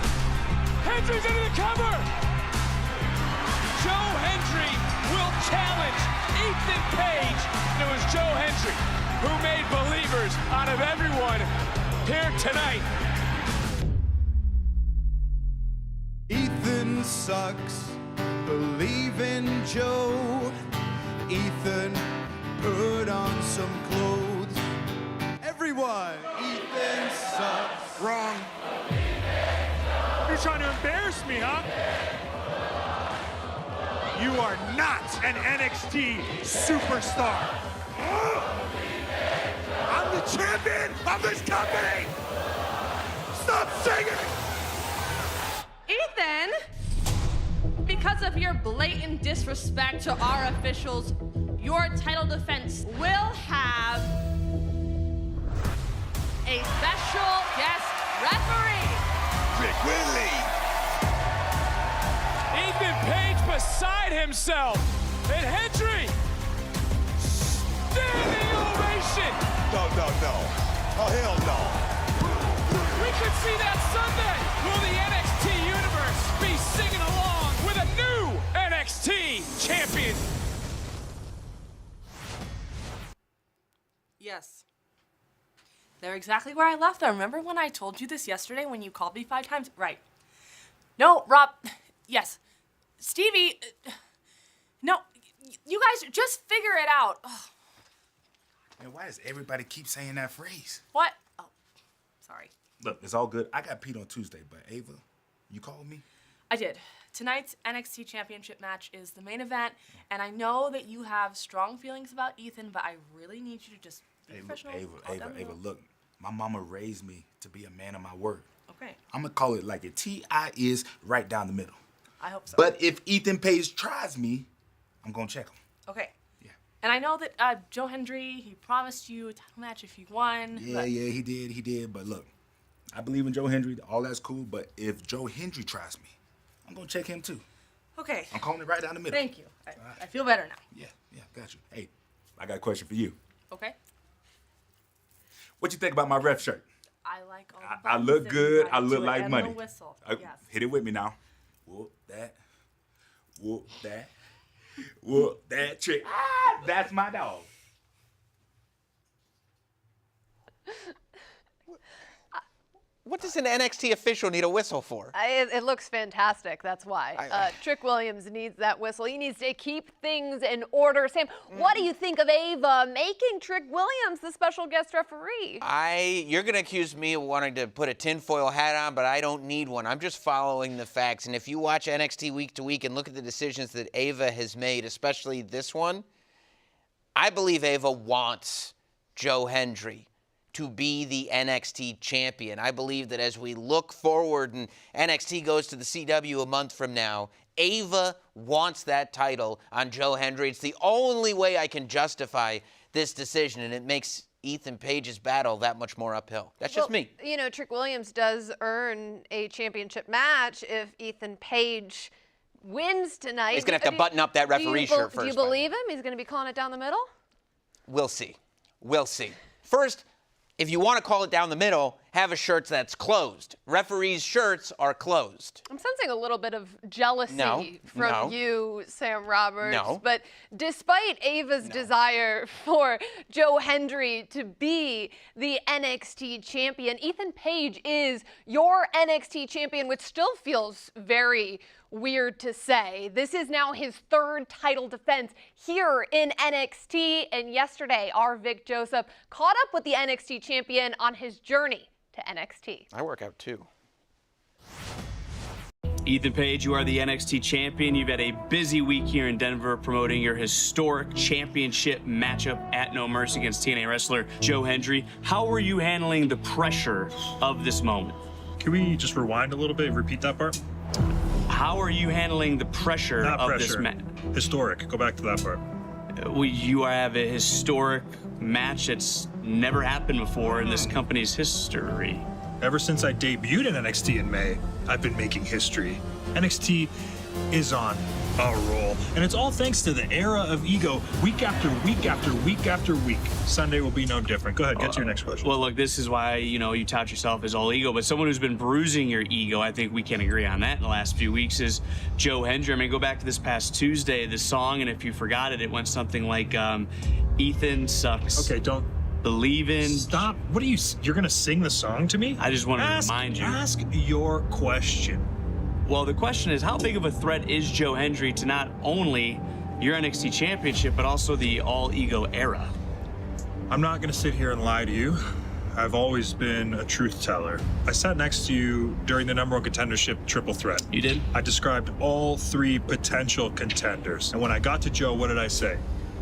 Hendry's into the cover! Joe Hendry will challenge Ethan Page. And it was Joe Hendry who made believers out of everyone here tonight. Ethan sucks. Believe in Joe. Ethan, put on some clothes. Everyone, Ethan sucks. Wrong. You're trying to embarrass me, huh? You are not an NXT superstar. I'm the champion of this company. Stop singing. Ethan, because of your blatant disrespect to our officials, your title defense will have a special guest referee. Trick Willie. Ethan Page beside himself. And Hendry. Standing ovation. No. Oh, hell no. We could see that Sunday. Will the NXT Universe be singing along with a new NXT champion? Yes. They're exactly where I left them. Remember when I told you this yesterday when you called me 5 times? Right. No, Rob. Yes. Stevie. No. You guys just figure it out. Ugh. Man, why does everybody keep saying that phrase? What? Oh, sorry. Look, it's all good. I got Pete on Tuesday, but Ava, you called me? I did. Tonight's NXT Championship match is the main event, and I know that you have strong feelings about Ethan, but I really need you to just be professional. Ava, look, my mama raised me to be a man of my word. Okay. I'm gonna call it like it T.I. is, right down the middle. I hope so. But if Ethan Page tries me, I'm gonna check him. Okay. Yeah. And I know that Joe Hendry, he promised you a title match if you won. Yeah, he did. But look, I believe in Joe Hendry. All that's cool. But if Joe Hendry tries me, I'm gonna check him too. Okay. I'm calling it right down the middle. Thank you. I feel better now. Yeah, got you. Hey, I got a question for you. Okay. What you think about my ref shirt? I like all the I buttons look and good. I buttons look to it like and money. the whistle. Yes. Hit it with me now. Whoop that. Whoop that trick. Ah, that's my dog. What does an NXT official need a whistle for? It looks fantastic, that's why. Trick Williams needs that whistle. He needs to keep things in order. Sam, what do you think of Ava making Trick Williams the special guest referee? You're going to accuse me of wanting to put a tinfoil hat on, but I don't need one. I'm just following the facts. And if you watch NXT week to week and look at the decisions that Ava has made, especially this one, I believe Ava wants Joe Hendry to be the NXT champion. I believe that as we look forward and NXT goes to the CW a month from now, Ava wants that title on Joe Hendry. It's the only way I can justify this decision, and it makes Ethan Page's battle that much more uphill. That's just me. You know, Trick Williams does earn a championship match if Ethan Page wins tonight. He's going to have to button up that referee shirt first. Do you believe him? He's going to be calling it down the middle? We'll see. First, if you want to call it down the middle, have a shirt that's closed. Referees' shirts are closed. I'm sensing a little bit of jealousy from you, Sam Roberts. No. But despite Ava's desire for Joe Hendry to be the NXT champion, Ethan Page is your NXT champion, which still feels very weird to say. This is now his 3rd title defense here in NXT. And yesterday, our Vic Joseph caught up with the NXT champion on his journey to NXT. I work out too. Ethan Page, you are the NXT champion. You've had a busy week here in Denver promoting your historic championship matchup at No Mercy against TNA wrestler Joe Hendry. How were you handling the pressure of this moment? Can we just rewind a little bit and repeat that part? How are you handling the pressure Not of pressure. this match? Historic. Go back to that part. You have a historic match that's never happened before in this company's history. Ever since I debuted in NXT in May, I've been making history. NXT is on a roll, and it's all thanks to the era of ego, week after week after week after week. Sunday will be no different. Go ahead, get to your next question. Well, look, this is why, you tout yourself as all ego, but someone who's been bruising your ego, I think we can agree on that in the last few weeks, is Joe Hendry. I mean, go back to this past Tuesday, the song, and if you forgot it, it went something like, Ethan sucks. Okay, don't believe in. Stop. What are you, you're gonna sing the song to me? I just want to remind you. Ask your question. Well, the question is, how big of a threat is Joe Hendry to not only your NXT championship, but also the all-ego era? I'm not gonna sit here and lie to you. I've always been a truth teller. I sat next to you during the #1 contendership triple threat. You did? I described all 3 potential contenders. And when I got to Joe, what did I say?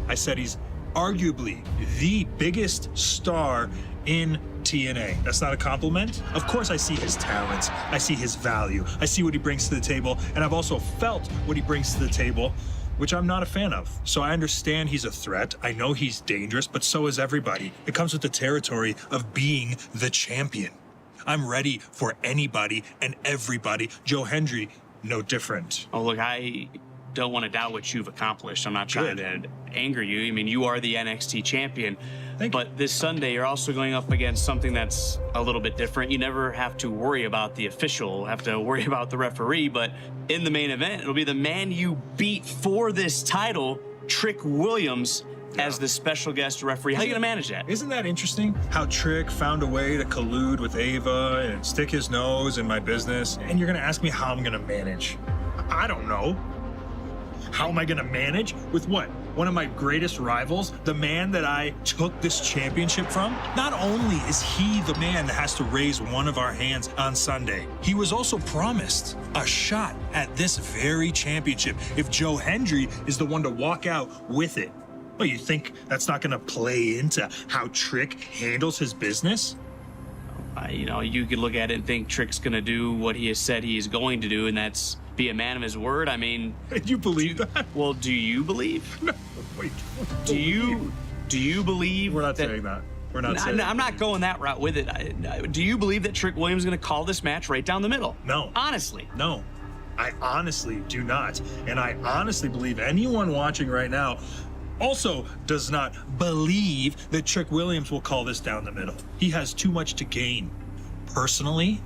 I said he's arguably the biggest star in TNA. That's not a compliment. Of course I see his talents, I see his value, I see what he brings to the table, and I've also felt what he brings to the table, which I'm not a fan of. So I understand he's a threat, I know he's dangerous, but so is everybody. It comes with the territory of being the champion. I'm ready for anybody and everybody. Joe Hendry, no different. Oh, look, I don't want to doubt what you've accomplished. I'm not trying to anger you. I mean, you are the NXT champion. But this Sunday, you're also going up against something that's a little bit different. You never have to worry about the official, have to worry about the referee. But in the main event, it'll be the man you beat for this title, Trick Williams, as the special guest referee. How are you going to manage that? Isn't that interesting? How Trick found a way to collude with Ava and stick his nose in my business. And you're going to ask me how I'm going to manage. I don't know. How am I going to manage? With what? One of my greatest rivals, the man that I took this championship from? Not only is he the man that has to raise one of our hands on Sunday, he was also promised a shot at this very championship if Joe Hendry is the one to walk out with it. Well, you think that's not going to play into how Trick handles his business? You could look at it and think Trick's going to do what he has said he is going to do, and that's be a man of his word. I mean, you believe that? Well, do you believe? No, wait. Do you believe? We're not saying that. We're not saying that. I'm not going that route with it. Do you believe that Trick Williams is going to call this match right down the middle? No. Honestly. No. I honestly do not. And I honestly believe anyone watching right now also does not believe that Trick Williams will call this down the middle. He has too much to gain. Personally,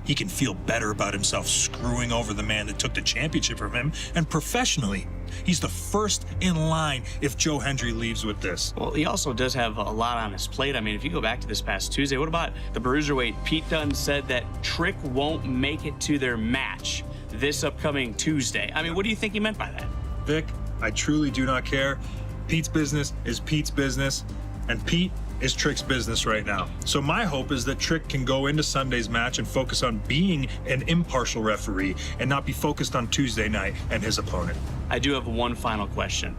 he can feel better about himself screwing over the man that took the championship from him. And professionally, he's the first in line if Joe Hendry leaves with this. Well, he also does have a lot on his plate. I mean, if you go back to this past Tuesday, what about the Bruiserweight? Pete Dunne said that Trick won't make it to their match this upcoming Tuesday. I mean, what do you think he meant by that? Vic, I truly do not care. Pete's business is Pete's business, and Pete is Trick's business right now. So my hope is that Trick can go into Sunday's match and focus on being an impartial referee and not be focused on Tuesday night and his opponent. I do have one final question.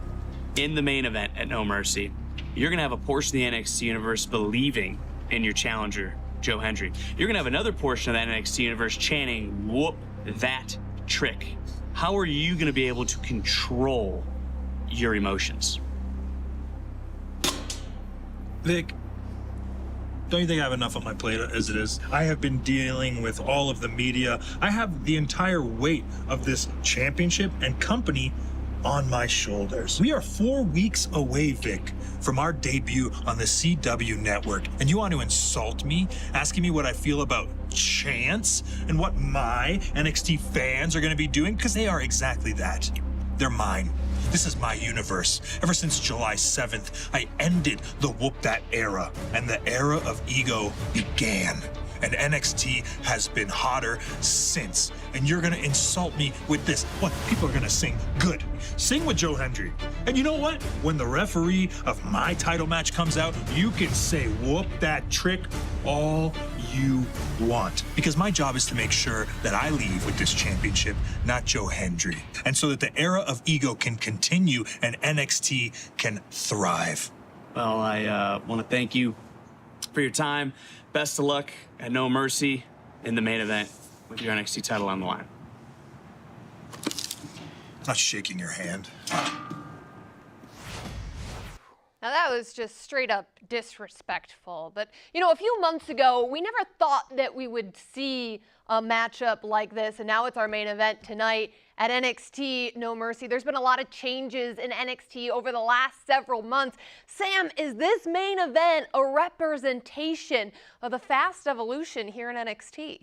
In the main event at No Mercy, you're going to have a portion of the NXT universe believing in your challenger, Joe Hendry. You're going to have another portion of that NXT universe chanting, "Whoop that Trick." How are you going to be able to control your emotions? Vic, don't you think I have enough on my plate as it is? I have been dealing with all of the media. I have the entire weight of this championship and company on my shoulders. We are 4 weeks away, Vic, from our debut on the CW network. And you want to insult me, asking me what I feel about Chance and what my NXT fans are going to be doing? Because they are exactly that. They're mine. This is my universe. Ever since July 7th, I ended the Whoop That era, and the era of ego began. And NXT has been hotter since. And you're gonna insult me with this. What? People are gonna sing. Good. Sing with Joe Hendry. And you know what? When the referee of my title match comes out, you can say Whoop That Trick all you want. Because my job is to make sure that I leave with this championship, not Joe Hendry. And so that the era of ego can continue and NXT can thrive. Well, I want to thank you for your time. Best of luck at No Mercy. in the main event with your NXT title on the line. Not shaking your hand. Now that was just straight up disrespectful. But, you know, a few months ago, we never thought that we would see a matchup like this. And now it's our main event tonight at NXT No Mercy. There's been a lot of changes in NXT over the last several months. Sam, is this main event a representation of the fast evolution here in NXT?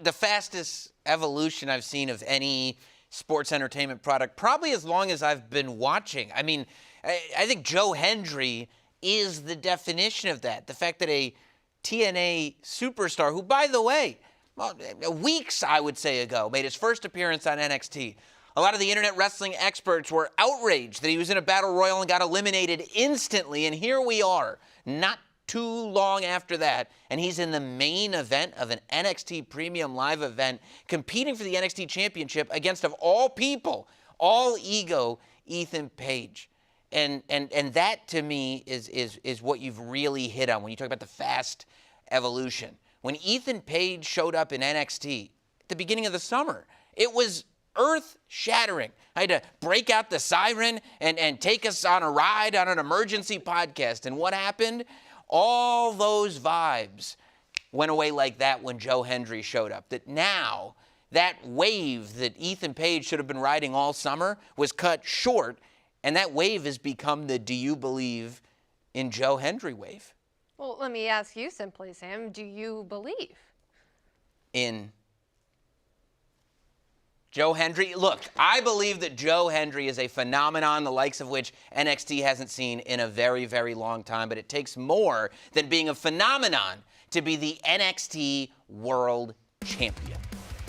The fastest evolution I've seen of any sports entertainment product, probably as long as I've been watching. I mean, I think Joe Hendry is the definition of that. The fact that a TNA superstar, who, by the way, well, weeks, I would say, ago, made his first appearance on NXT. A lot of the internet wrestling experts were outraged that he was in a battle royal and got eliminated instantly. And here we are, not too long after that, and he's in the main event of an NXT Premium Live event, competing for the NXT Championship against, of all people, all ego, Ethan Page. And that, to me, is what you've really hit on when you talk about the fast evolution. When Ethan Page showed up in NXT at the beginning of the summer, it was earth-shattering. I had to break out the siren and take us on a ride on an emergency podcast. And what happened? All those vibes went away like that when Joe Hendry showed up. That now, that wave that Ethan Page should have been riding all summer was cut short, and that wave has become the "Do you believe in Joe Hendry" wave. Well, let me ask you simply, Sam, do you believe in Joe Hendry? Look, I believe that Joe Hendry is a phenomenon, the likes of which NXT hasn't seen in a very, very long time. But it takes more than being a phenomenon to be the NXT World Champion.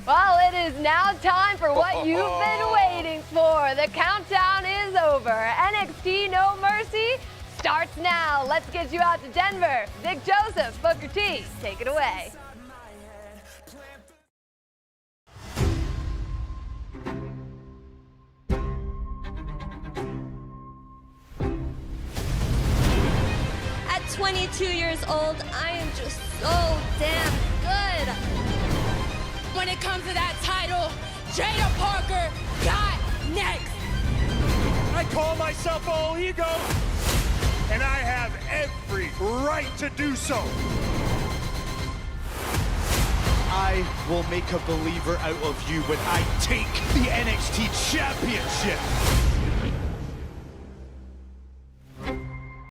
Well, it is now time for what you've been waiting for. The countdown is over. NXT No Mercy starts now. Let's get you out to Denver. Vic Joseph, Booker T, take it away. At 22 years old, I am just so damn good. When it comes to that title, Jada Parker got next. I call myself all ego, and I have every right to do so. I will make a believer out of you when I take the NXT Championship.